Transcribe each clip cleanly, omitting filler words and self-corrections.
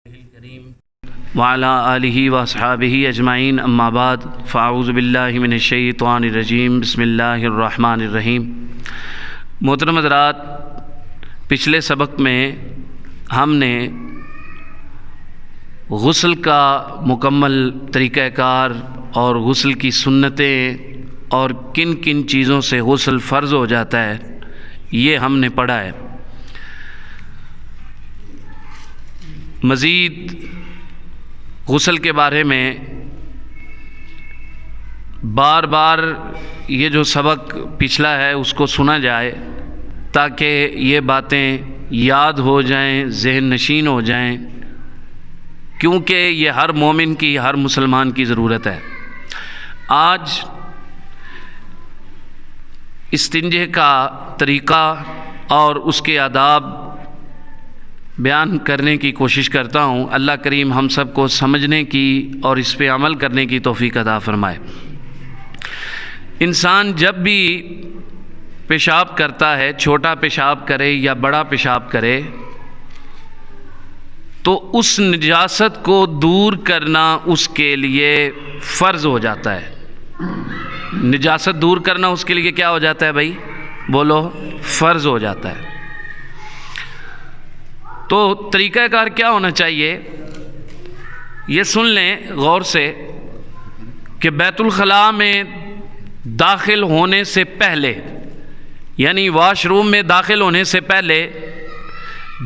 الکریم وعلی آلہ واصحابہ اجمعین اما بعد فاعوذ باللہ من الشیطان الرجیم بسم اللہ الرحمن الرحیم۔ محترم حضرات، پچھلے سبق میں ہم نے غسل کا مکمل طریقہ کار اور غسل کی سنتیں اور کن کن چیزوں سے غسل فرض ہو جاتا ہے یہ ہم نے پڑھا ہے۔ مزید غسل کے بارے میں بار بار یہ جو سبق پچھلا ہے اس کو سنا جائے تاکہ یہ باتیں یاد ہو جائیں، ذہن نشین ہو جائیں، کیونکہ یہ ہر مومن کی، ہر مسلمان کی ضرورت ہے۔ آج استنجے کا طریقہ اور اس کے آداب بیان کرنے کی کوشش کرتا ہوں۔ اللہ کریم ہم سب کو سمجھنے کی اور اس پہ عمل کرنے کی توفیق عطا فرمائے۔ انسان جب بھی پیشاب کرتا ہے، چھوٹا پیشاب کرے یا بڑا پیشاب کرے، تو اس نجاست کو دور کرنا اس کے لیے فرض ہو جاتا ہے۔ نجاست دور کرنا اس کے لیے کیا ہو جاتا ہے بھائی؟ بولو، فرض ہو جاتا ہے۔ تو طریقہ کار کیا ہونا چاہیے یہ سن لیں غور سے کہ بیت الخلاء میں داخل ہونے سے پہلے، یعنی واش روم میں داخل ہونے سے پہلے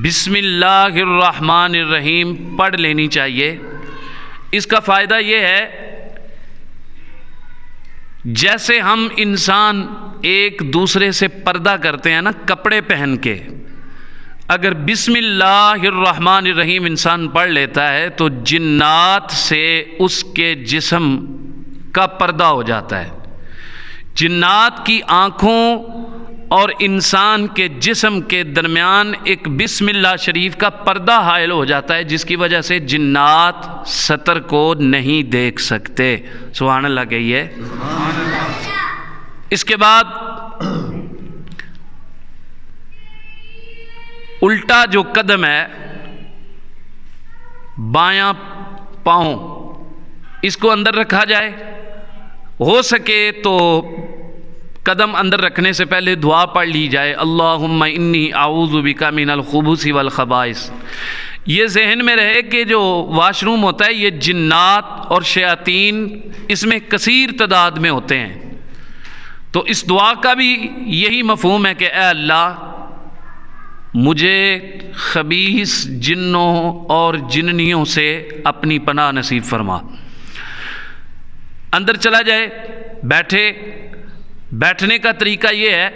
بسم اللہ الرحمن الرحیم پڑھ لینی چاہیے۔ اس کا فائدہ یہ ہے، جیسے ہم انسان ایک دوسرے سے پردہ کرتے ہیں نا کپڑے پہن کے، اگر بسم اللہ الرحمن الرحیم انسان پڑھ لیتا ہے تو جنات سے اس کے جسم کا پردہ ہو جاتا ہے۔ جنات کی آنکھوں اور انسان کے جسم کے درمیان ایک بسم اللہ شریف کا پردہ حائل ہو جاتا ہے، جس کی وجہ سے جنات سطر کو نہیں دیکھ سکتے۔ سبحان اللہ کہیے۔ اس کے بعد الٹا جو قدم ہے، بایاں پاؤں، اس کو اندر رکھا جائے۔ ہو سکے تو قدم اندر رکھنے سے پہلے دعا پڑھ لی جائے، اللہم انی اعوذ بک من الخبث والخبائث۔ یہ ذہن میں رہے کہ جو واش روم ہوتا ہے یہ جنات اور شیاطین اس میں کثیر تعداد میں ہوتے ہیں، تو اس دعا کا بھی یہی مفہوم ہے کہ اے اللہ مجھے خبیث جنوں اور جننیوں سے اپنی پناہ نصیب فرما۔ اندر چلا جائے، بیٹھنے کا طریقہ یہ ہے،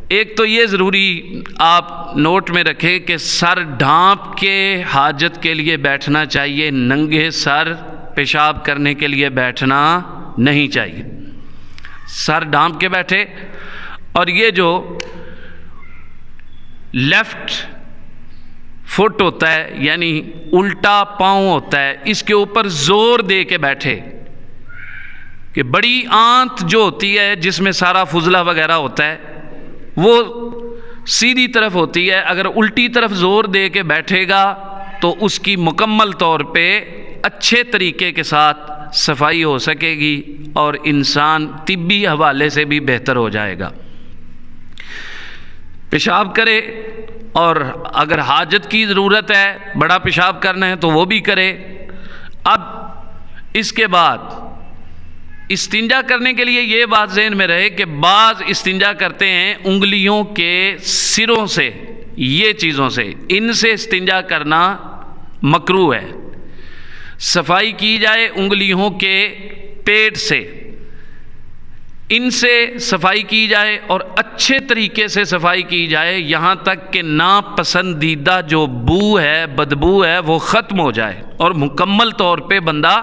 ایک تو یہ ضروری آپ نوٹ میں رکھیں کہ سر ڈھانپ کے حاجت کے لیے بیٹھنا چاہیے، ننگے سر پیشاب کرنے کے لیے بیٹھنا نہیں چاہیے۔ سر ڈھانپ کے بیٹھے، اور یہ جو لیفٹ فٹ ہوتا ہے یعنی الٹا پاؤں ہوتا ہے، اس کے اوپر زور دے کے بیٹھے کہ بڑی آنت جو ہوتی ہے جس میں سارا فضلہ وغیرہ ہوتا ہے وہ سیدھی طرف ہوتی ہے، اگر الٹی طرف زور دے کے بیٹھے گا تو اس کی مکمل طور پہ اچھے طریقے کے ساتھ صفائی ہو سکے گی اور انسان طبی حوالے سے بھی بہتر ہو جائے گا۔ پیشاب کرے، اور اگر حاجت کی ضرورت ہے، بڑا پیشاب کرنا ہے تو وہ بھی کرے۔ اب اس کے بعد استنجا کرنے کے لیے یہ بات ذہن میں رہے کہ بعض استنجا کرتے ہیں انگلیوں کے سروں سے، یہ چیزوں سے، ان سے استنجا کرنا مکروہ ہے۔ صفائی کی جائے انگلیوں کے پیٹ سے، ان سے صفائی کی جائے اور اچھے طریقے سے صفائی کی جائے، یہاں تک کہ ناپسندیدہ جو بو ہے، بدبو ہے، وہ ختم ہو جائے اور مکمل طور پہ بندہ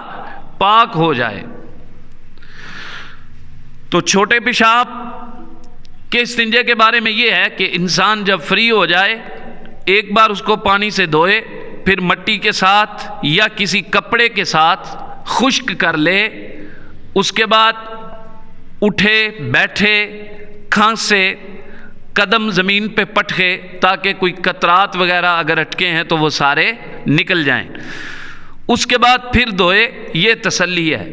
پاک ہو جائے۔ تو چھوٹے پیشاب کے استنجے کے بارے میں یہ ہے کہ انسان جب فری ہو جائے ایک بار اس کو پانی سے دھوئے، پھر مٹی کے ساتھ یا کسی کپڑے کے ساتھ خشک کر لے، اس کے بعد اٹھے، بیٹھے، کھانسے، قدم زمین پہ پٹکے تاکہ کوئی قطرات وغیرہ اگر اٹکے ہیں تو وہ سارے نکل جائیں. اس کے بعد پھر دھوئے، یہ تسلی ہے.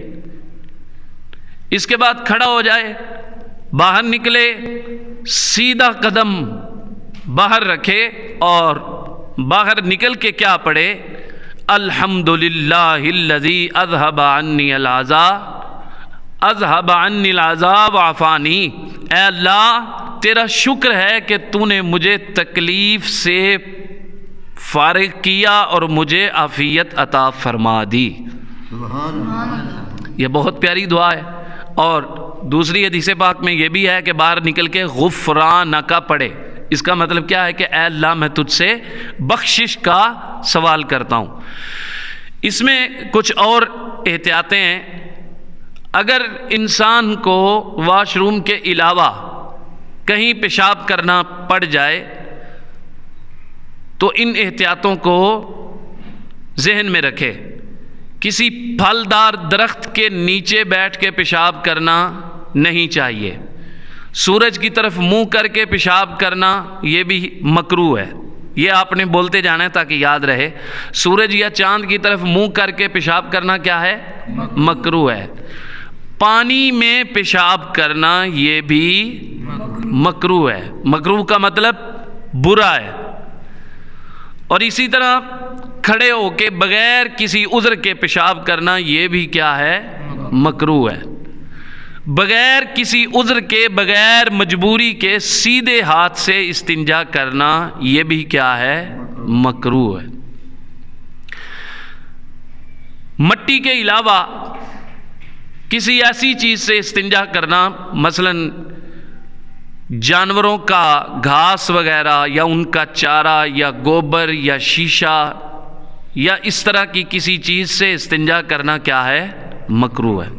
اس کے بعد کھڑا ہو جائے، باہر نکلے، سیدھا قدم باہر رکھے اور باہر نکل کے کیا پڑھے؟ الحمدللہ الذی اذھب عنی العذاب وعافانی. اے اللہ تیرا شکر ہے کہ تو نے مجھے تکلیف سے فارغ کیا اور مجھے عافیت عطا فرما دی. یہ بہت پیاری دعا ہے. اور دوسری حدیث پاک میں یہ بھی ہے کہ باہر نکل کے غفرانک پڑھے. اس کا مطلب کیا ہے کہ اے اللہ میں تجھ سے بخشش کا سوال کرتا ہوں. اس میں کچھ اور احتیاطیں ہیں. اگر انسان کو واش روم کے علاوہ کہیں پیشاب کرنا پڑ جائے تو ان احتیاطوں کو ذہن میں رکھے. کسی پھلدار درخت کے نیچے بیٹھ کے پیشاب کرنا نہیں چاہیے. سورج کی طرف منہ کر کے پیشاب کرنا یہ بھی مکروہ ہے. یہ آپ نے بولتے جانا ہے تاکہ یاد رہے. سورج یا چاند کی طرف منہ کر کے پیشاب کرنا کیا ہے؟ مکروہ ہے. پانی میں پیشاب کرنا یہ بھی مکروہ ہے. مکروہ کا مطلب برا ہے. اور اسی طرح کھڑے ہو کے بغیر کسی عذر کے پیشاب کرنا یہ بھی کیا ہے؟ مکروہ ہے. بغیر کسی عذر کے، بغیر مجبوری کے سیدھے ہاتھ سے استنجا کرنا یہ بھی کیا ہے؟ مکروہ ہے. مٹی کے علاوہ کسی ایسی چیز سے استنجا کرنا، مثلا جانوروں کا گھاس وغیرہ یا ان کا چارہ یا گوبر یا شیشہ یا اس طرح کی کسی چیز سے استنجا کرنا کیا ہے؟ مکروہ ہے.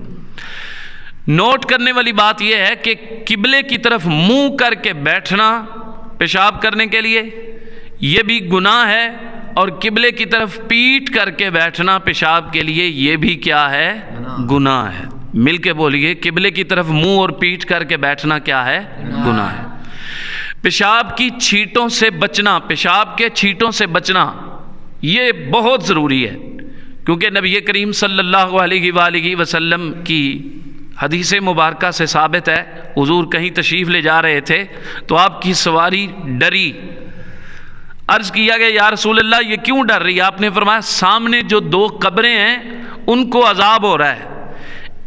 نوٹ کرنے والی بات یہ ہے کہ قبلے کی طرف منہ کر کے بیٹھنا پیشاب کرنے کے لیے یہ بھی گناہ ہے، اور قبلے کی طرف پیٹ کر کے بیٹھنا پیشاب کے لیے یہ بھی کیا ہے؟ گناہ ہے. مل کے بولیے، قبلے کی طرف منہ اور پیٹ کر کے بیٹھنا کیا ہے؟ گناہ ہے. پیشاب کی چھینٹوں سے بچنا، پیشاب کے چھینٹوں سے بچنا یہ بہت ضروری ہے، کیونکہ نبی کریم صلی اللہ علیہ وآلہ وسلم کی حدیث مبارکہ سے ثابت ہے. حضور کہیں تشریف لے جا رہے تھے تو آپ کی سواری ڈری. عرض کیا کہ یا رسول اللہ یہ کیوں ڈر رہی ہے؟ آپ نے فرمایا سامنے جو دو قبریں ہیں ان کو عذاب ہو رہا ہے.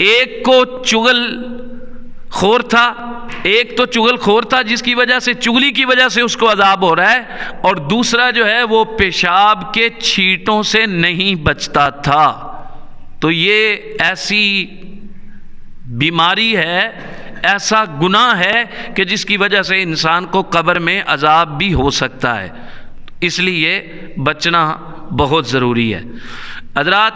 ایک کو چغل خور تھا، ایک تو چغل خور تھا جس کی وجہ سے، چغلی کی وجہ سے اس کو عذاب ہو رہا ہے، اور دوسرا جو ہے وہ پیشاب کے چھینٹوں سے نہیں بچتا تھا. تو یہ ایسی بیماری ہے، ایسا گناہ ہے کہ جس کی وجہ سے انسان کو قبر میں عذاب بھی ہو سکتا ہے. اس لیے بچنا بہت ضروری ہے. حضرات،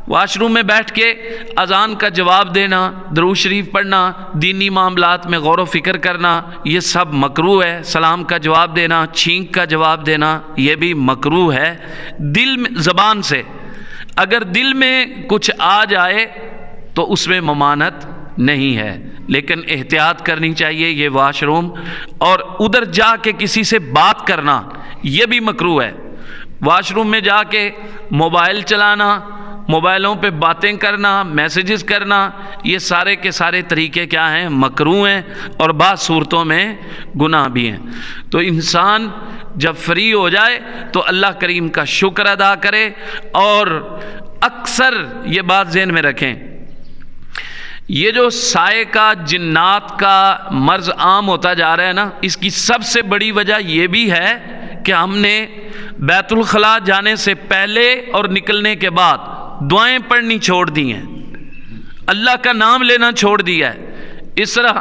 واش روم میں بیٹھ کے اذان کا جواب دینا، درود شریف پڑھنا، دینی معاملات میں غور و فکر کرنا یہ سب مکروہ ہے. سلام کا جواب دینا، چھینک کا جواب دینا یہ بھی مکروہ ہے. دل میں، زبان سے اگر دل میں کچھ آ جائے تو اس میں ممانعت نہیں ہے، لیکن احتیاط کرنی چاہیے. یہ واش روم اور ادھر جا کے کسی سے بات کرنا یہ بھی مکروہ ہے. واش روم میں جا کے موبائل چلانا، موبائلوں پہ باتیں کرنا، میسیجز کرنا یہ سارے کے سارے طریقے کیا ہیں؟ مکروہ ہیں، اور بعض صورتوں میں گناہ بھی ہیں. تو انسان جب فری ہو جائے تو اللہ کریم کا شکر ادا کرے. اور اکثر یہ بات ذہن میں رکھیں، یہ جو سائے کا، جنات کا مرض عام ہوتا جا رہا ہے نا، اس کی سب سے بڑی وجہ یہ بھی ہے کہ ہم نے بیت الخلاء جانے سے پہلے اور نکلنے کے بعد دعائیں پڑھنی چھوڑ دی ہیں، اللہ کا نام لینا چھوڑ دیا ہے. اس طرح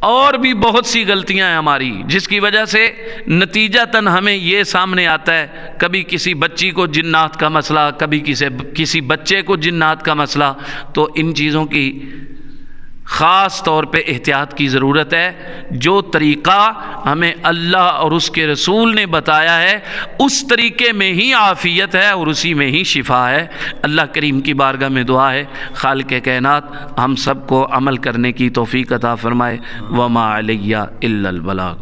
اور بھی بہت سی غلطیاں ہیں ہماری، جس کی وجہ سے نتیجتاً ہمیں یہ سامنے آتا ہے، کبھی کسی بچی کو جنات کا مسئلہ، کبھی کسی بچے کو جنات کا مسئلہ. تو ان چیزوں کی خاص طور پہ احتیاط کی ضرورت ہے. جو طریقہ ہمیں اللہ اور اس کے رسول نے بتایا ہے اس طریقے میں ہی عافیت ہے اور اسی میں ہی شفا ہے. اللہ کریم کی بارگاہ میں دعا ہے خالق کائنات ہم سب کو عمل کرنے کی توفیق عطا فرمائے. وما علیہ الا البلاغ.